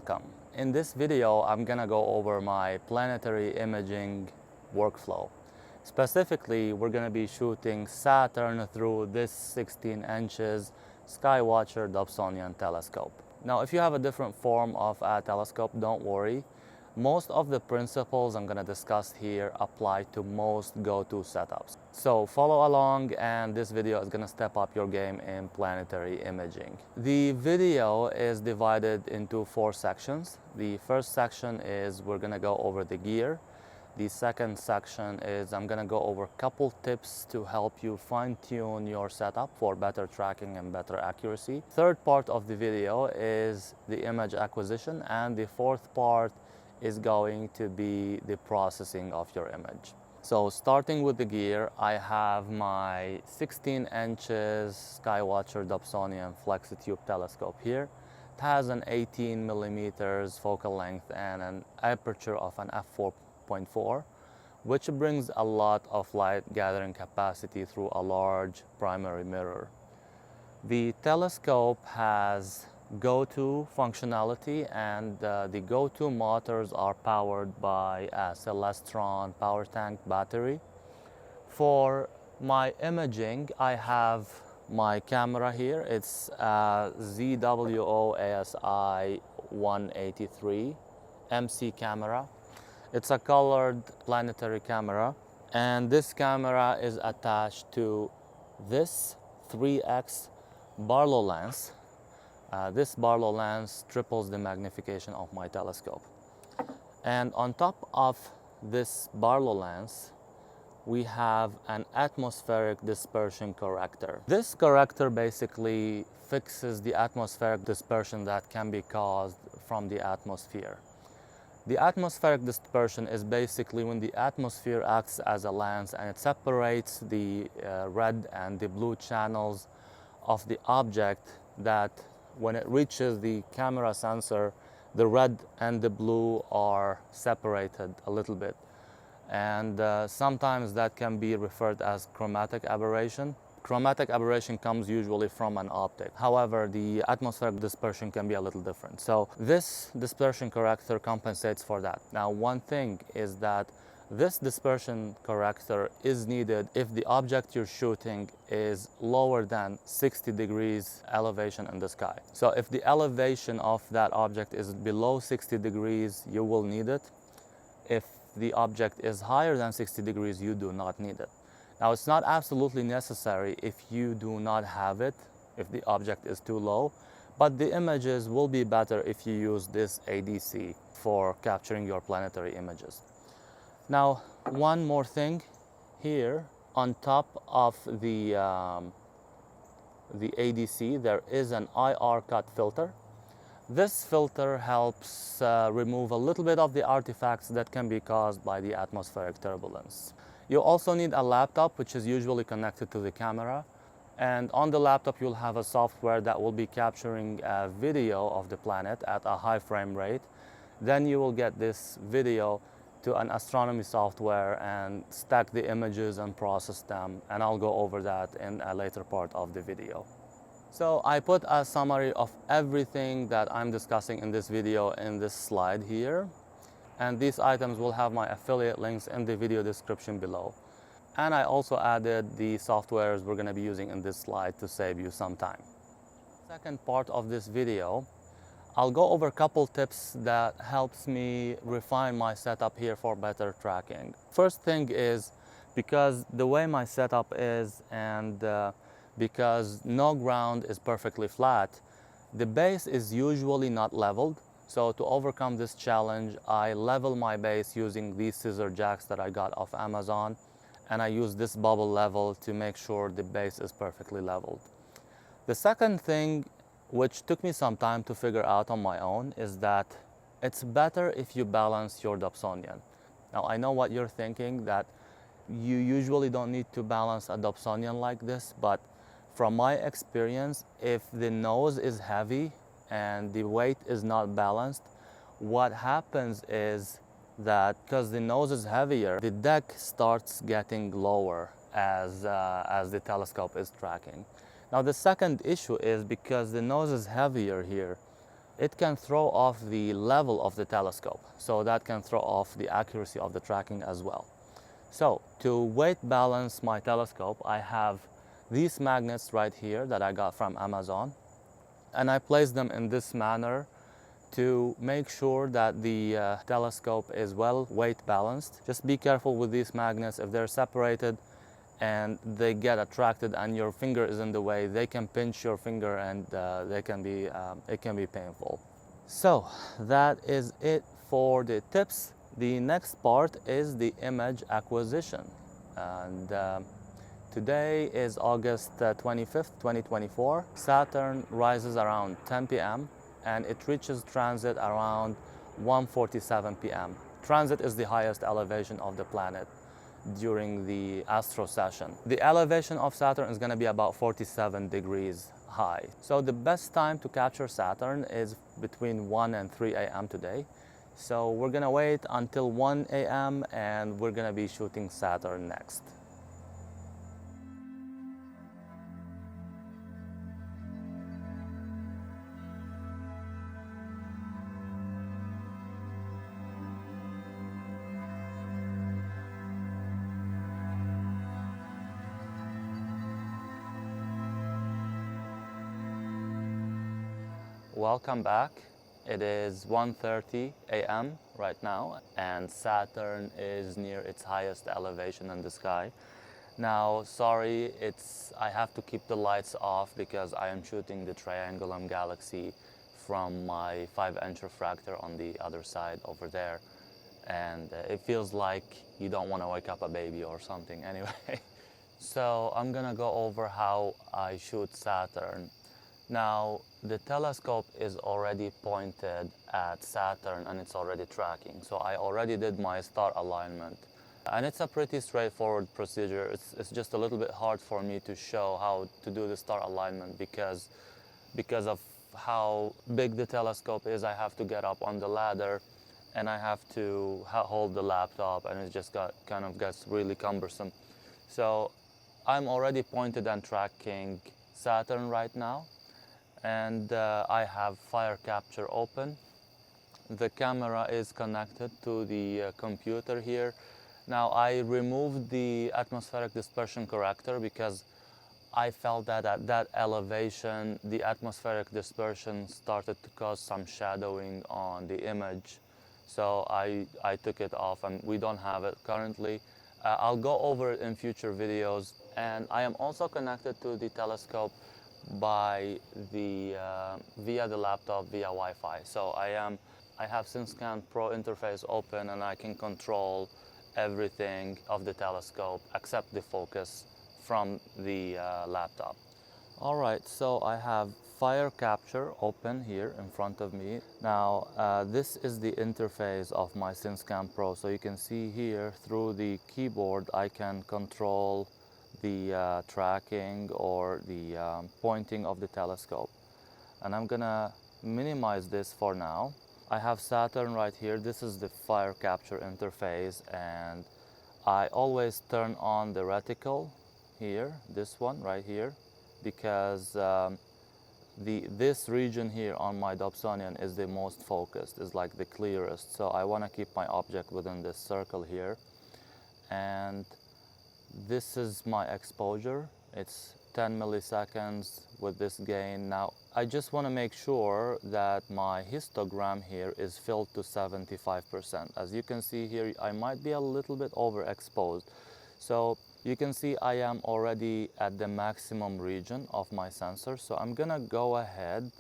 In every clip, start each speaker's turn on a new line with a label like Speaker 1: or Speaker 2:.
Speaker 1: Welcome. In this video, I'm gonna go over my planetary imaging workflow. Specifically, we're gonna be shooting Saturn through this 16 inches Skywatcher Dobsonian telescope. Now, if you have a different form of a telescope, don't worry. Most of the principles I'm going to discuss here apply to most GoTo setups. So follow along, and this video is going to step up your game in planetary imaging. The video is divided into 4 sections. The first section is we're going to go over the gear. The second section is I'm going to go over a couple tips to help you fine-tune your setup for better tracking and better accuracy. Third part of the video is the image acquisition, and the fourth part is going to be the processing of your image. So starting with the gear, I have my 16 inches Skywatcher Dobsonian Flextube telescope here. It has an 18 millimeters focal length and an aperture of an f4.4, which brings a lot of light gathering capacity through a large primary mirror. The telescope has GoTo functionality, and the GoTo motors are powered by a Celestron power tank battery. For my imaging, I have my camera here. It's a ZWO ASI 183 MC camera. It's a colored planetary camera, and this camera is attached to this 3x Barlow lens. This Barlow lens triples the magnification of my telescope. And on top of this Barlow lens, we have an atmospheric dispersion corrector. This corrector basically fixes the atmospheric dispersion that can be caused from the atmosphere. The atmospheric dispersion is basically when the atmosphere acts as a lens and it separates the red and the blue channels of the object, that when it reaches the camera sensor, the red and the blue are separated a little bit. And sometimes that can be referred as chromatic aberration. Chromatic aberration comes usually from an optic. However, the atmospheric dispersion can be a little different. So this dispersion corrector compensates for that. Now, one thing is that this dispersion corrector is needed if the object you're shooting is lower than 60 degrees elevation in the sky. So if the elevation of that object is below 60 degrees, you will need it. If the object is higher than 60 degrees, you do not need it. Now, it's not absolutely necessary if you do not have it, if the object is too low, but the images will be better if you use this ADC for capturing your planetary images. Now, one more thing here, on top of the ADC, there is an IR cut filter. This filter helps remove a little bit of the artifacts that can be caused by the atmospheric turbulence. You also need a laptop, which is usually connected to the camera. And on the laptop, you'll have a software that will be capturing a video of the planet at a high frame rate. Then you will get this video to an Astronomy software and stack the images and process them, and I'll go over that in a later part of the video. So I put a summary of everything that I'm discussing in this video in this slide here, and these items will have my affiliate links in the video description below. And I also added the softwares we're going to be using in this slide to save you some time. Second part of this video, I'll go over a couple tips that helps me refine my setup here for better tracking. First thing is, because the way my setup is, and because no ground is perfectly flat, the base is usually not leveled. So to overcome this challenge, I level my base using these scissor jacks that I got off Amazon, and I use this bubble level to make sure the base is perfectly leveled. The second thing, which took me some time to figure out on my own, is that it's better if you balance your Dobsonian. Now, I know what you're thinking, that you usually don't need to balance a Dobsonian like this, but from my experience, if the nose is heavy and the weight is not balanced, what happens is that because the nose is heavier, the deck starts getting lower as the telescope is tracking. Now, the second issue is because the nose is heavier here, it can throw off the level of the telescope. So that can throw off the accuracy of the tracking as well. So to weight balance my telescope, I have these magnets right here that I got from Amazon. And I place them in this manner to make sure that the telescope is well weight balanced. Just be careful with these magnets. If they're separated and they get attracted and your finger is in the way, they can pinch your finger and it can be painful. So that is it for the tips. The next part is the image acquisition. And today is August 25th, 2024. Saturn rises around 10 p.m. and it reaches transit around 1:47 p.m. Transit is the highest elevation of the planet during the astro session. The elevation of Saturn is going to be about 47 degrees high. So the best time to capture Saturn is between 1 and 3 a.m. today. So we're going to wait until 1 a.m. and we're going to be shooting Saturn next. Welcome back. It is 1:30 a.m. right now and Saturn is near its highest elevation in the sky. Now, sorry, I have to keep the lights off because I am shooting the Triangulum Galaxy from my 5-inch refractor on the other side over there. And it feels like you don't want to wake up a baby or something anyway. So I'm gonna go over how I shoot Saturn. Now, the telescope is already pointed at Saturn and it's already tracking. So I already did my star alignment. And it's a pretty straightforward procedure. It's just a little bit hard for me to show how to do the star alignment because of how big the telescope is. I have to get up on the ladder and I have to hold the laptop and it just kind of gets really cumbersome. So I'm already pointed and tracking Saturn right now. And I have Firecapture open. The camera is connected to the computer here. Now I removed the atmospheric dispersion corrector because I felt that at that elevation the atmospheric dispersion started to cause some shadowing on the image. So I took it off and we don't have it currently. I'll go over it in future videos. And I am also connected to the telescope by via the laptop via Wi-Fi. So I have SynScan Pro interface open and I can control everything of the telescope except the focus from the laptop. All right, so I have Firecapture open here in front of me. Now this is the interface of my SynScan Pro. So you can see here through the keyboard I can control the tracking or the pointing of the telescope. And I'm gonna minimize this for now. I have Saturn right here. This is the Firecapture interface and I always turn on the reticle here, this one right here, because this region here on my Dobsonian is the most focused, is like the clearest. So I want to keep my object within this circle here. And this is my exposure. It's 10 milliseconds with this gain. Now, I just want to make sure that my histogram here is filled to 75%. As you can see here, I might be a little bit overexposed. So you can see I am already at the maximum region of my sensor. So I'm gonna go ahead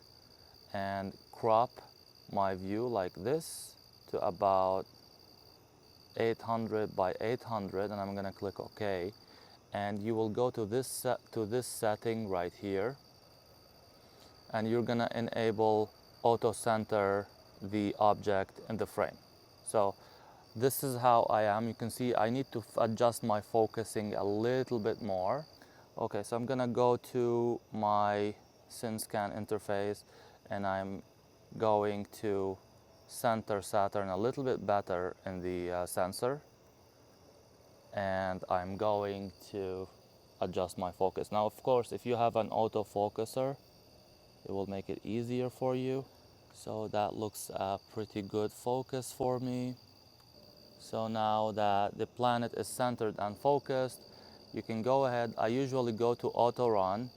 Speaker 1: and crop my view like this to about 800 by 800 and I'm gonna click OK. And you will go to this setting right here and you're gonna enable auto center the object in the frame. So this is how I am. You can see I need to adjust my focusing a little bit more. Okay, so I'm gonna go to my SynScan interface and I'm going to center Saturn a little bit better in the sensor. And I'm going to adjust my focus. Now, of course, if you have an autofocuser, it will make it easier for you. So that looks a pretty good focus for me. So now that the planet is centered and focused, you can go ahead. I usually go to auto run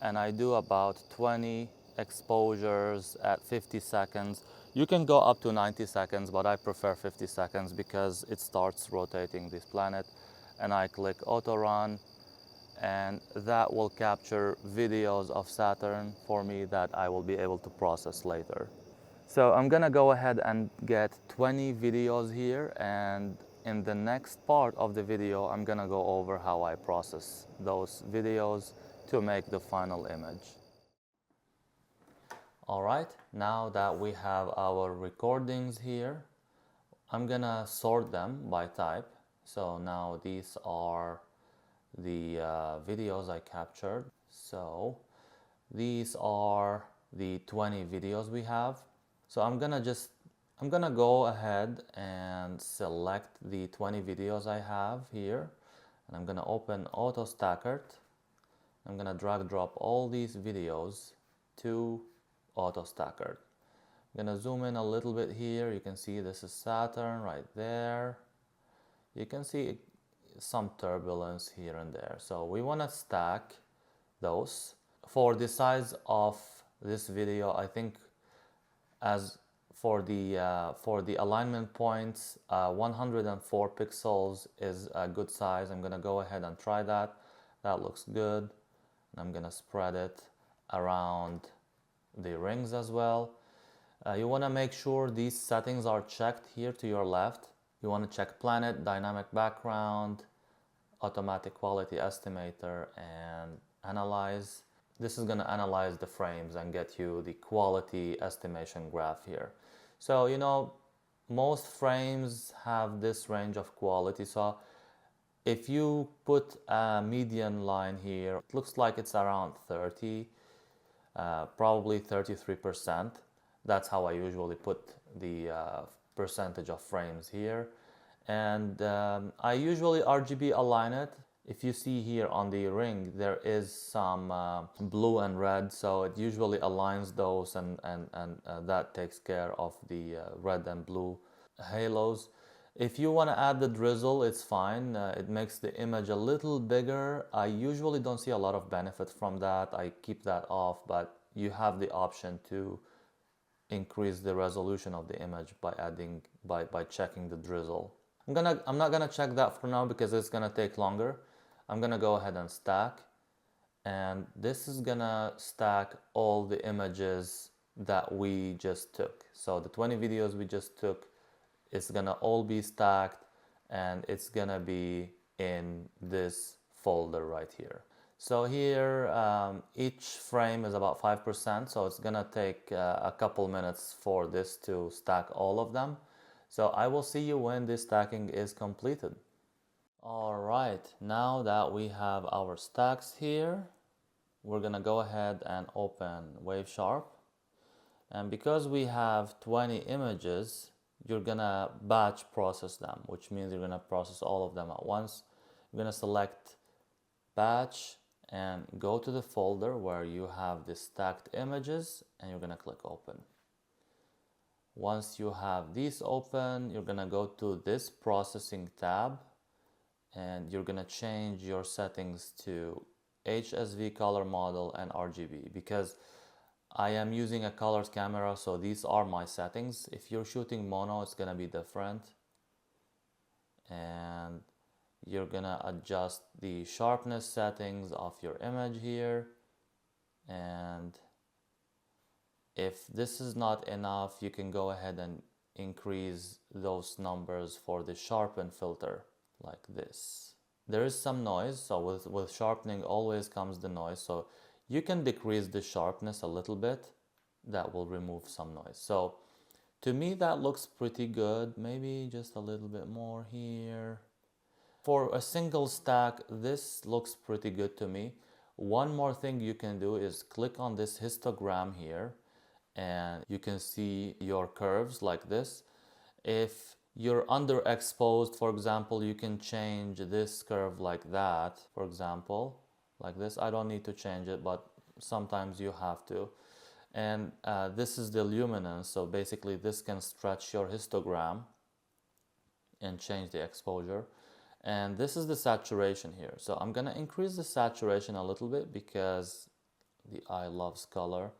Speaker 1: and I do about 20 exposures at 50 seconds. You can go up to 90 seconds, but I prefer 50 seconds because it starts rotating this planet. And I click auto run, and that will capture videos of Saturn for me that I will be able to process later. So I'm gonna go ahead and get 20 videos here, and in the next part of the video I'm gonna go over how I process those videos to make the final image. Alright, now that we have our recordings here, I'm gonna sort them by type. So now these are the videos I captured. So these are the 20 videos we have. So I'm gonna go ahead and select the 20 videos I have here, and I'm gonna open Autostakkert. I'm gonna drag drop all these videos to Autostakkert. I'm gonna zoom in a little bit here. You can see this is Saturn right there. You can see some turbulence here and there. So we want to stack those. For the size of this video, I think as for the alignment points, 104 pixels is a good size. I'm gonna go ahead and try that. That looks good. And I'm gonna spread it around the rings as well. You want to make sure these settings are checked here to your left. You want to check planet, dynamic background, automatic quality estimator, and analyze. This is going to analyze the frames and get you the quality estimation graph here. So, you know, most frames have this range of quality. So if you put a median line here, it looks like it's around 30, probably 33%. That's how I usually put the percentage of frames here. And I usually RGB align it. If you see here on the ring, there is some blue and red, so it usually aligns those, and that takes care of the red and blue halos. If you want to add the drizzle, it's fine. It makes the image a little bigger. I usually don't see a lot of benefit from that. I keep that off, but you have the option to increase the resolution of the image by adding by checking the drizzle. I'm not gonna check that for now because it's gonna take longer. I'm gonna go ahead and stack, and this is gonna stack all the images that we just took. So the 20 videos we just took, it's gonna all be stacked, and it's gonna be in this folder right here. So here, each frame is about 5%, so it's gonna take a couple minutes for this to stack all of them. So I will see you when this stacking is completed. All right, now that we have our stacks here, we're gonna go ahead and open Wavesharp. And because we have 20 images, you're gonna batch process them, which means you're gonna process all of them at once. You're gonna select batch and go to the folder where you have the stacked images, and you're gonna click open. Once you have these open, you're gonna go to this processing tab, and you're gonna change your settings to HSV color model and RGB, because I am using a colored camera, so these are my settings. If you're shooting mono, it's gonna be different. And you're gonna adjust the sharpness settings of your image here, and if this is not enough, you can go ahead and increase those numbers for the sharpen filter like this. There is some noise, so with sharpening always comes the noise, so you can decrease the sharpness a little bit. That will remove some noise. So to me that looks pretty good. Maybe just a little bit more here. For a single stack, this looks pretty good to me. One more thing you can do is click on this histogram here, and you can see your curves like this. If you're underexposed, for example, you can change this curve like that, for example, like this. I don't need to change it, but sometimes you have to. And this is the luminance, so basically this can stretch your histogram and change the exposure. And this is the saturation here. So I'm gonna increase the saturation a little bit because the eye loves color.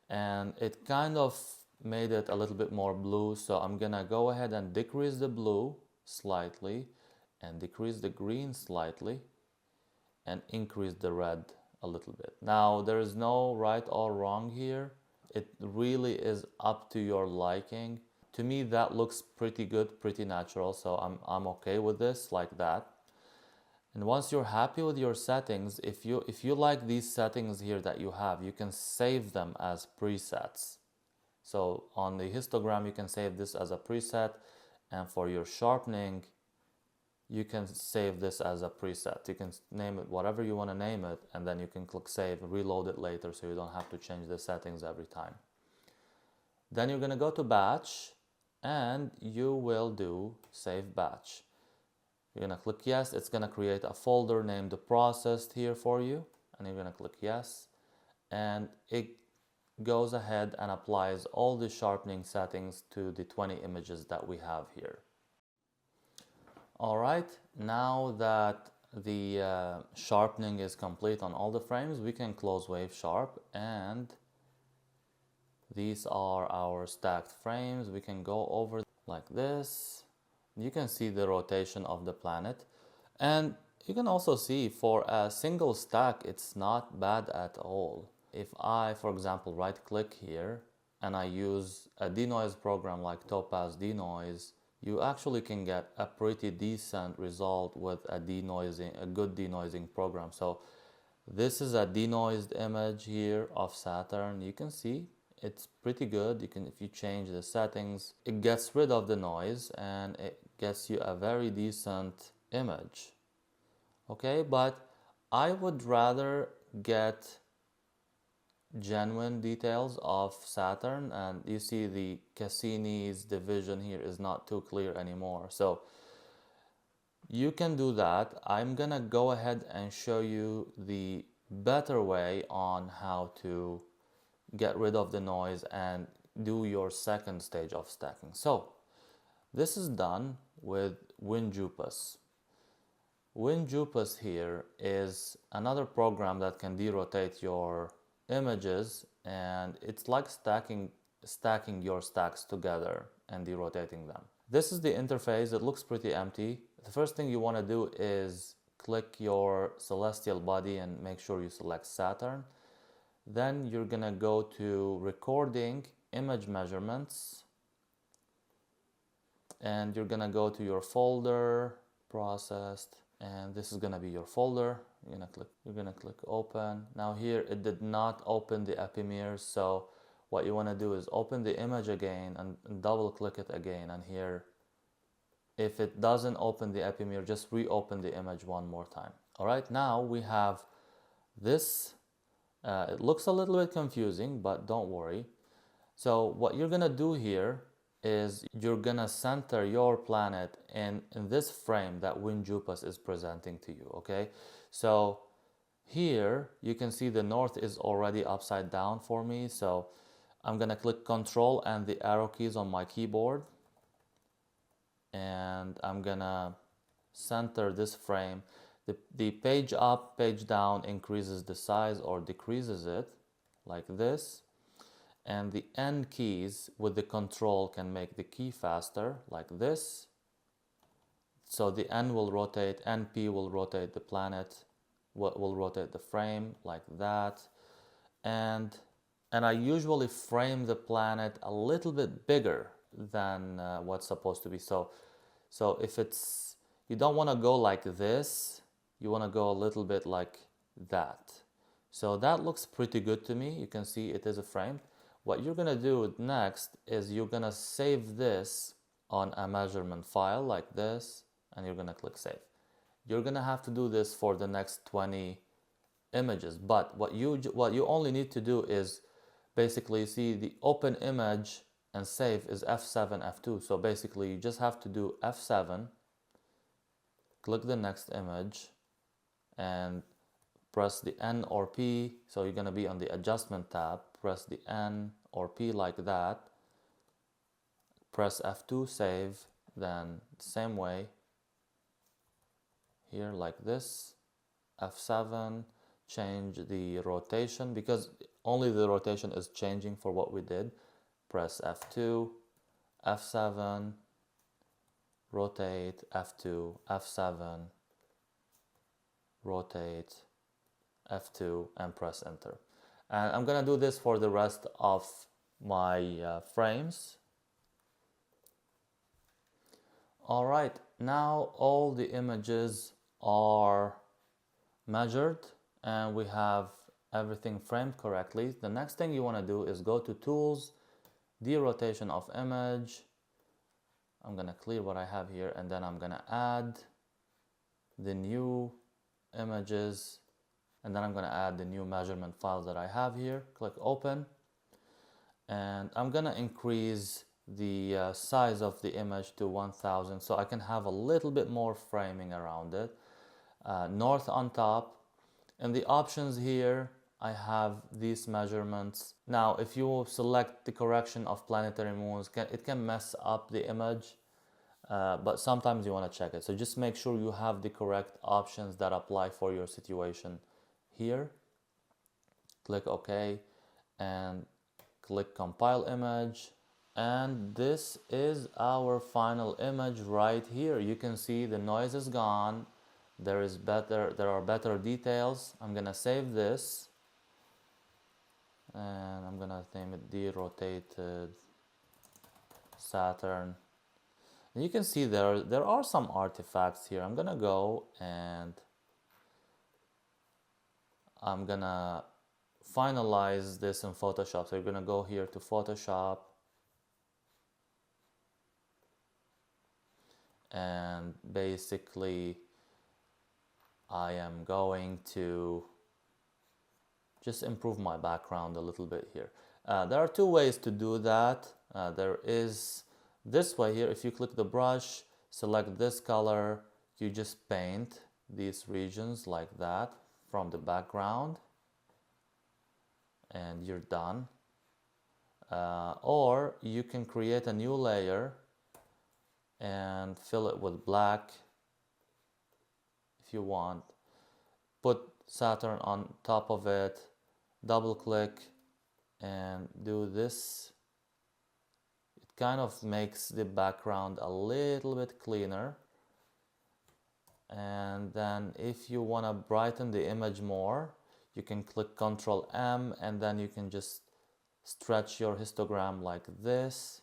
Speaker 1: And it kind of made it a little bit more blue. So I'm gonna go ahead and decrease the blue slightly and decrease the green slightly and increase the red a little bit. Now there is no right or wrong here. It really is up to your liking. To me that looks pretty good, pretty natural, so I'm okay with this like that. And once you're happy with your settings, if you like these settings here that you have, you can save them as presets. So on the histogram you can save this as a preset, and for your sharpening you can save this as a preset. You can name it whatever you want to name it, and then you can click save, reload it later so you don't have to change the settings every time. Then you're going to go to batch and you will do save batch. You're going to click yes. It's going to create a folder named processed here for you, and you're going to click yes, and it goes ahead and applies all the sharpening settings to the 20 images that we have here. Alright, now that the sharpening is complete on all the frames, we can close Wavesharp, and these are our stacked frames. We can go over like this. You can see the rotation of the planet, and you can also see for a single stack it's not bad at all. If I, for example, right click here and I use a denoise program like Topaz Denoise, you actually can get a pretty decent result with a good denoising program. So this is a denoised image here of Saturn. You can see it's pretty good. You can, if you change the settings, it gets rid of the noise and it gets you a very decent image. Okay, but I would rather get genuine details of Saturn, and you see the Cassini's division here is not too clear anymore, so you can do that. I'm gonna go ahead and show you the better way on how to get rid of the noise and do your second stage of stacking. So this is done with WinJUPOS. WinJUPOS here is another program that can derotate your images, and it's like stacking your stacks together and derotating them. This is the interface. It looks pretty empty. The first thing you want to do is click your celestial body and make sure you select Saturn. Then you're gonna go to recording, image measurements, and you're gonna go to your folder, processed, and this is gonna be your folder. You're gonna click open. Now here it did not open the epimirrors, so what you want to do is open the image again and double click it again, and here if it doesn't open the epimirror, just reopen the image one more time. Alright, now we have this. It looks a little bit confusing, but don't worry. So what you're gonna do here is you're gonna center your planet in this frame that WinJUPOS is presenting to you, okay? So here you can see the north is already upside down for me, so I'm gonna click Control and the arrow keys on my keyboard, and I'm gonna center this frame. The page up, page down increases the size or decreases it like this, and the N keys with the control can make the key faster like this. So the N will rotate, NP will rotate the planet, will rotate the frame like that. And I usually frame the planet a little bit bigger than what's supposed to be. So if it's, you don't want to go like this, you want to go a little bit like that. So that looks pretty good to me. You can see it is a frame. What you're going to do next is you're going to save this on a measurement file like this, and you're going to click save. You're going to have to do this for the next 20 images, but what you only need to do is basically see the open image and save is F7, F2. So basically you just have to do F7, click the next image, and press the N or P, so you're going to be on the adjustment tab, press the N or P like that, press F2, save, then same way, here like this, F7, change the rotation, because only the rotation is changing for what we did, press F2, F7, rotate, F2, F7, rotate, F2, and press enter. And I'm gonna do this for the rest of my frames. All right, now all the images are measured and we have everything framed correctly. The next thing you want to do is go to Tools, Derotation of Image. I'm gonna clear what I have here, and then I'm gonna add the new images, and then I'm gonna add the new measurement files that I have here. Click Open, and I'm gonna increase the size of the image to 1000 so I can have a little bit more framing around it. North on top. In the options here, I have these measurements. Now, if you select the correction of planetary moons, it can mess up the image, but sometimes you want to check it. So just make sure you have the correct options that apply for your situation here. Click OK and click Compile Image. And this is our final image right here. You can see the noise is gone. There are better details. I'm gonna save this, and I'm gonna name it Derotated Saturn. And you can see there are some artifacts here. I'm gonna go and I'm gonna finalize this in Photoshop. So you're gonna go here to Photoshop, and basically I am going to just improve my background a little bit here. There are two ways to do that. There is this way here. If you click the brush, select this color, you just paint these regions like that from the background, and you're done. Or you can create a new layer and fill it with black if you want. Put Saturn on top of it, double click and do this. It kind of makes the background a little bit cleaner. And then if you want to brighten the image more, you can click Ctrl M, and then you can just stretch your histogram like this.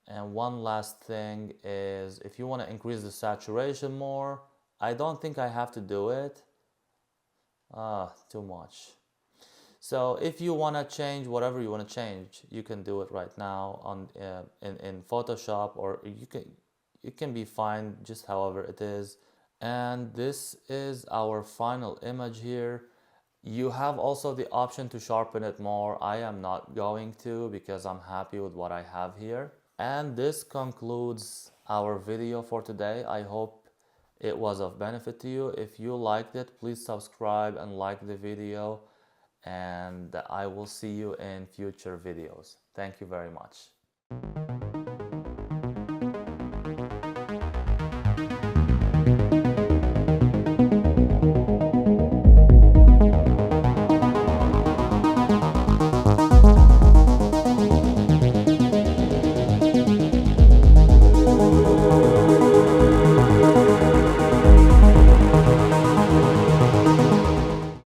Speaker 1: And one last thing is, if you want to increase the saturation more, I don't think I have to do it. Too much. So if you want to change whatever you want to change, you can do it right now on in Photoshop, or it can be fine just however it is. And this is our final image here. You have also the option to sharpen it more. I am not going to, because I'm happy with what I have here. And this concludes our video for today. I hope it was of benefit to you. If you liked it, please subscribe and like the video, and I will see you in future videos. Thank you very much.